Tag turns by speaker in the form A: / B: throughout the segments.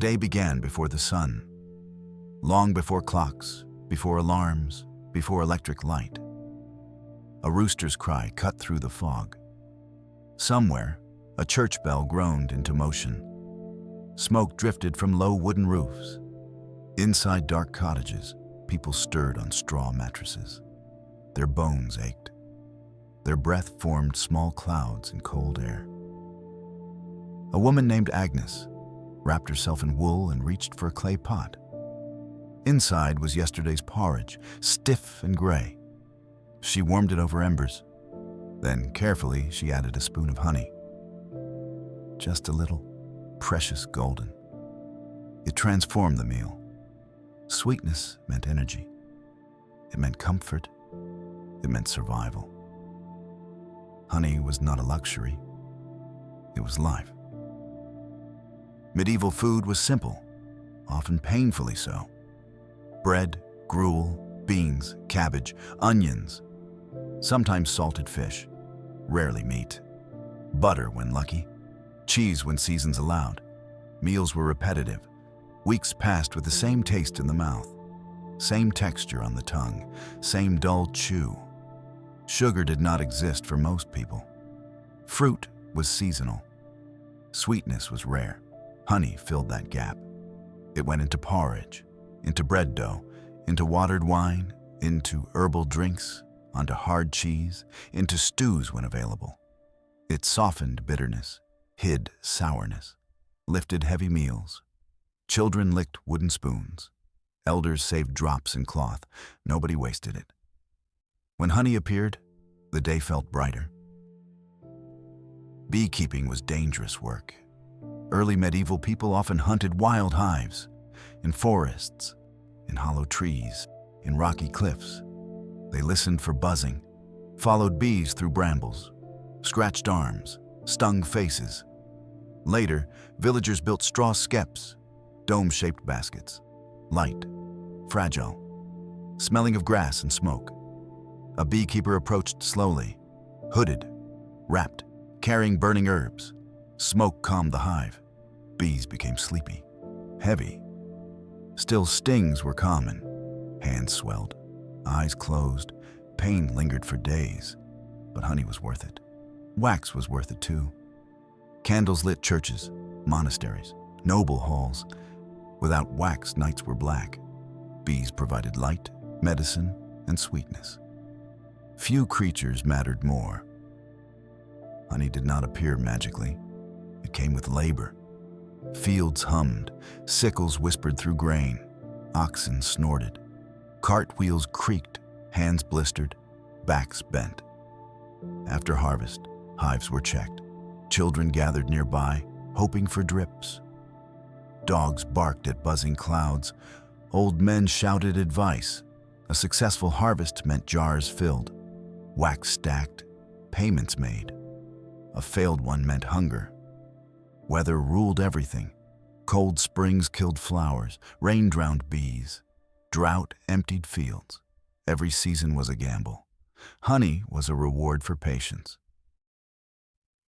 A: day began before the sun, long before clocks, before alarms, before electric light. A rooster's cry cut through the fog. Somewhere, a church bell groaned into motion. Smoke drifted from low wooden roofs. Inside dark cottages, people stirred on straw mattresses. Their bones ached. Their breath formed small clouds in cold air. A woman named Agnes wrapped herself in wool and reached for a clay pot. Inside was yesterday's porridge, stiff and gray. She warmed it over embers. Then, carefully, she added a spoon of honey. Just a little, precious golden. It transformed the meal. Sweetness meant energy. It meant comfort. It meant survival. Honey was not a luxury. It was life. Medieval food was simple, often painfully so. Bread, gruel, beans, cabbage, onions, sometimes salted fish, rarely meat. Butter when lucky, cheese when seasons allowed. Meals were repetitive. Weeks passed with the same taste in the mouth, same texture on the tongue, same dull chew. Sugar did not exist for most people. Fruit was seasonal. Sweetness was rare. Honey filled that gap. It went into porridge, into bread dough, into watered wine, into herbal drinks, onto hard cheese, into stews when available. It softened bitterness, hid sourness, lifted heavy meals. Children licked wooden spoons. Elders saved drops in cloth. Nobody wasted it. When honey appeared, the day felt brighter. Beekeeping was dangerous work. Early medieval people often hunted wild hives, in forests, in hollow trees, in rocky cliffs. They listened for buzzing, followed bees through brambles, scratched arms, stung faces. Later, villagers built straw skeps, dome-shaped baskets, light, fragile, smelling of grass and smoke. A beekeeper approached slowly, hooded, wrapped, carrying burning herbs. Smoke calmed the hive. Bees became sleepy, heavy. Still, stings were common. Hands swelled, eyes closed, pain lingered for days. But honey was worth it. Wax was worth it too. Candles lit churches, monasteries, noble halls. Without wax, nights were black. Bees provided light, medicine, and sweetness. Few creatures mattered more. Honey did not appear magically. It came with labor. Fields hummed, sickles whispered through grain, oxen snorted, cartwheels creaked, hands blistered, backs bent. After harvest, hives were checked. Children gathered nearby, hoping for drips. Dogs barked at buzzing clouds. Old men shouted advice. A successful harvest meant jars filled, wax stacked, payments made. A failed one meant hunger. Weather ruled everything. Cold springs killed flowers, rain drowned bees. Drought emptied fields. Every season was a gamble. Honey was a reward for patience.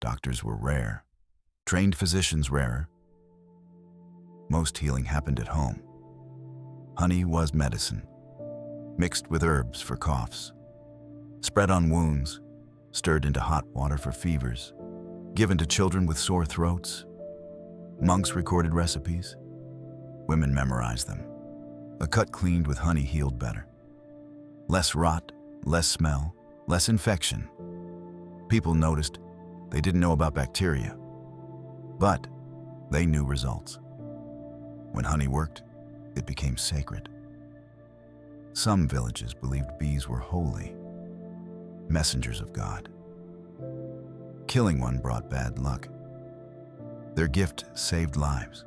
A: Doctors were rare. Trained physicians rarer. Most healing happened at home. Honey was medicine, mixed with herbs for coughs, spread on wounds, stirred into hot water for fevers, given to children with sore throats. Monks recorded recipes. Women memorized them. A cut cleaned with honey healed better. Less rot, less smell, less infection. People noticed. They didn't know about bacteria, but they knew results. When honey worked, it became sacred. Some villages believed bees were holy, messengers of God. Killing one brought bad luck. Their gift saved lives.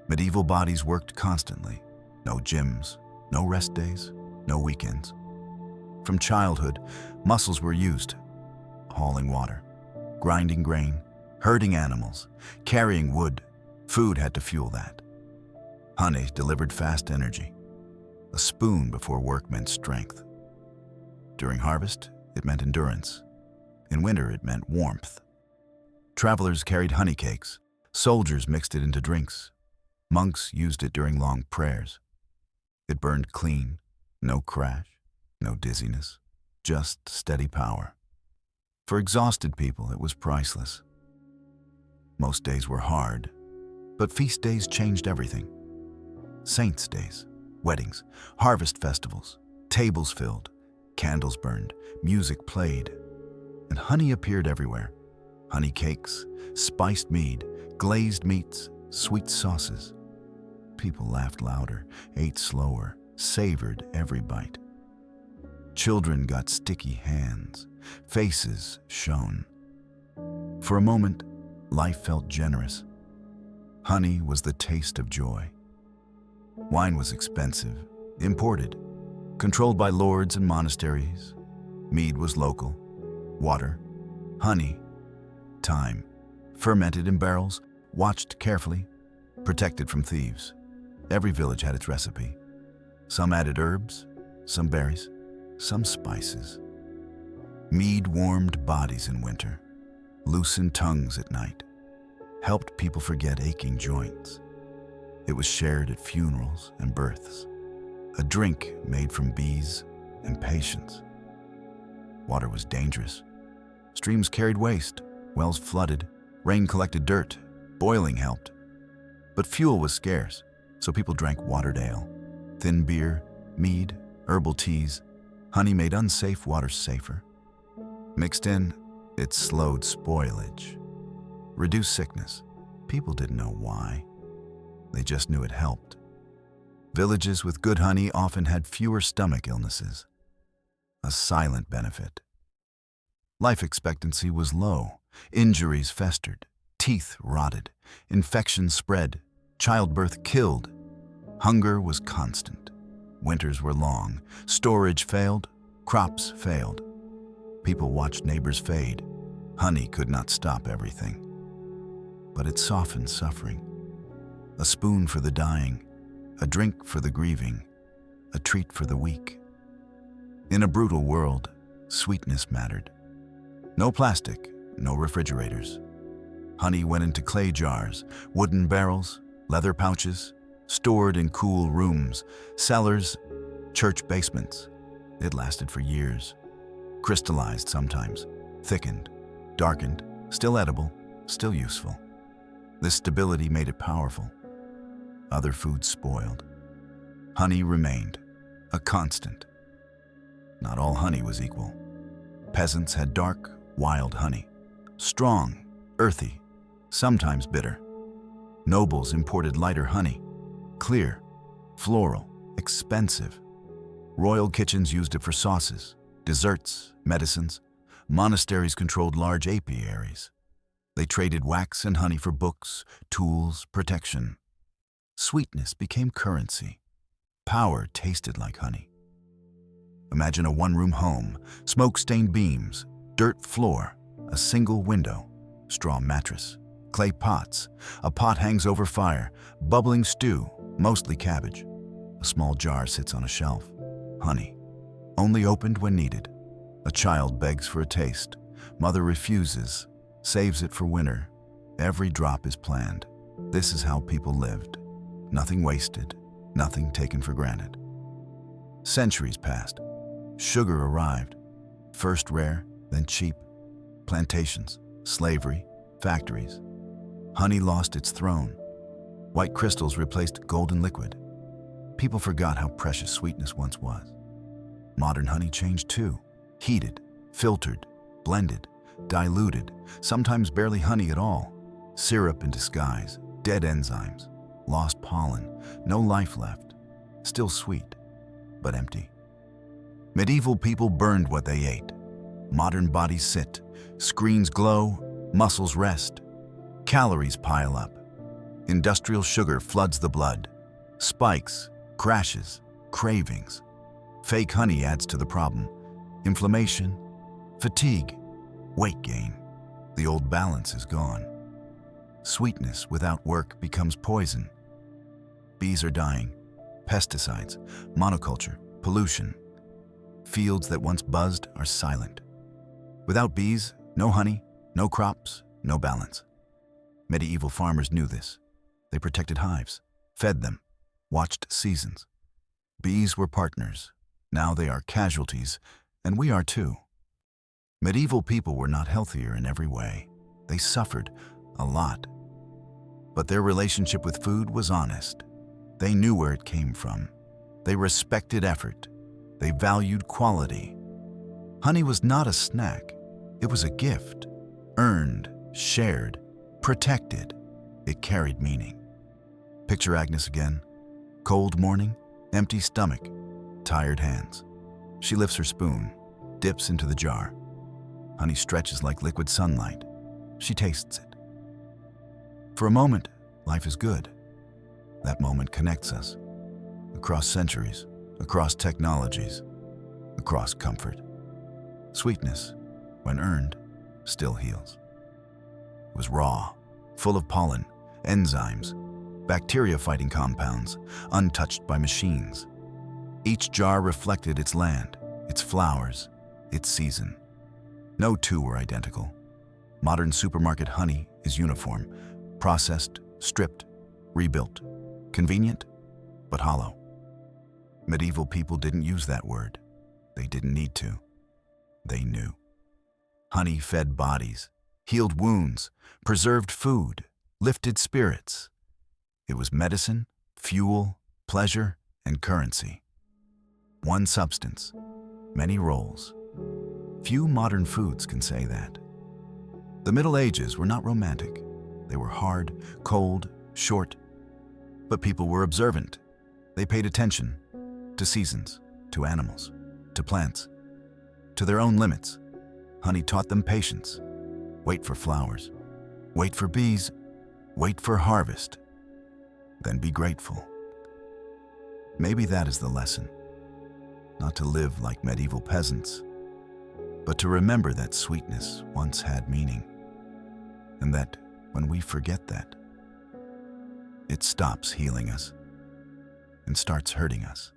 A: Medieval bodies worked constantly. No gyms, no rest days, no weekends. From childhood, muscles were used, hauling water, grinding grain, herding animals, carrying wood. Food had to fuel that. Honey delivered fast energy. A spoon before work meant strength. During harvest, it meant endurance. In winter, it meant warmth. Travelers carried honey cakes. Soldiers mixed it into drinks. Monks used it during long prayers. It burned clean, no crash, no dizziness, just steady power. For exhausted people, it was priceless. Most days were hard, but feast days changed everything. Saints' days, weddings, harvest festivals, tables filled, candles burned, music played, and honey appeared everywhere. Honey cakes, spiced mead, glazed meats, sweet sauces. People laughed louder, ate slower, savored every bite. Children got sticky hands, faces shone. For a moment, life felt generous. Honey was the taste of joy. Wine was expensive, imported, controlled by lords and monasteries. Mead was local. Water, honey, time, fermented in barrels, watched carefully, protected from thieves. Every village had its recipe. Some added herbs, some berries, some spices. Mead warmed bodies in winter, loosened tongues at night, helped people forget aching joints. It was shared at funerals and births, a drink made from bees and patience. Water was dangerous. Streams carried waste, wells flooded, rain collected dirt, boiling helped. But fuel was scarce, so people drank watered ale, thin beer, mead, herbal teas. Honey made unsafe water safer. Mixed in, it slowed spoilage, reduced sickness. People didn't know why. They just knew it helped. Villages with good honey often had fewer stomach illnesses. A silent benefit. Life expectancy was low. Injuries festered. Teeth rotted. Infections spread. Childbirth killed. Hunger was constant. Winters were long. Storage failed. Crops failed. People watched neighbors fade. Honey could not stop everything. But it softened suffering. A spoon for the dying, a drink for the grieving, a treat for the weak. In a brutal world, sweetness mattered. No plastic, no refrigerators. Honey went into clay jars, wooden barrels, leather pouches, stored in cool rooms, cellars, church basements. It lasted for years. Crystallized sometimes, thickened, darkened, still edible, still useful. This stability made it powerful. Other foods spoiled. Honey remained, a constant. Not all honey was equal. Peasants had dark, wild honey, strong, earthy, sometimes bitter. Nobles imported lighter honey, clear, floral, expensive. Royal kitchens used it for sauces, desserts, medicines. Monasteries controlled large apiaries. They traded wax and honey for books, tools, protection. Sweetness became currency. Power tasted like honey. Imagine a one-room home, smoke-stained beams, dirt floor, a single window, straw mattress, clay pots. A pot hangs over fire, bubbling stew, mostly cabbage. A small jar sits on a shelf. Honey, only opened when needed. A child begs for a taste. Mother refuses, saves it for winter. Every drop is planned. This is how people lived. Nothing wasted, nothing taken for granted. Centuries passed. Sugar arrived. First rare, then cheap. Plantations, slavery, factories. Honey lost its throne. White crystals replaced golden liquid. People forgot how precious sweetness once was. Modern honey changed too. Heated, filtered, blended, diluted, sometimes barely honey at all. Syrup in disguise, dead enzymes, lost pollen, no life left. Still sweet, but empty. Medieval people burned what they ate. Modern bodies sit, screens glow, muscles rest. Calories pile up. Industrial sugar floods the blood. Spikes, crashes, cravings. Fake honey adds to the problem. Inflammation, fatigue, weight gain. The old balance is gone. Sweetness without work becomes poison. Bees are dying. Pesticides, monoculture, pollution. Fields that once buzzed are silent. Without bees, no honey, no crops, no balance. Medieval farmers knew this. They protected hives, fed them, watched seasons. Bees were partners. Now they are casualties, and we are too. Medieval people were not healthier in every way. They suffered a lot. But their relationship with food was honest. They knew where it came from. They respected effort. They valued quality. Honey was not a snack. It was a gift. Earned, shared, protected. It carried meaning. Picture Agnes again. Cold morning, empty stomach, tired hands. She lifts her spoon, dips into the jar. Honey stretches like liquid sunlight. She tastes it. For a moment, life is good. That moment connects us. Across centuries, across technologies, across comfort. Sweetness, when earned, still heals. It was raw, full of pollen, enzymes, bacteria-fighting compounds, untouched by machines. Each jar reflected its land, its flowers, its season. No two were identical. Modern supermarket honey is uniform, processed, stripped, rebuilt. Convenient, but hollow. Medieval people didn't use that word. They didn't need to. They knew. Honey fed bodies, healed wounds, preserved food, lifted spirits. It was medicine, fuel, pleasure, and currency. One substance, many roles. Few modern foods can say that. The Middle Ages were not romantic. They were hard, cold, short. But people were observant. They paid attention to seasons, to animals, to plants, to their own limits. Honey taught them patience. Wait for flowers. Wait for bees. Wait for harvest. Then be grateful. Maybe that is the lesson. Not to live like medieval peasants, but to remember that sweetness once had meaning, and that when we forget that, it stops healing us and starts hurting us.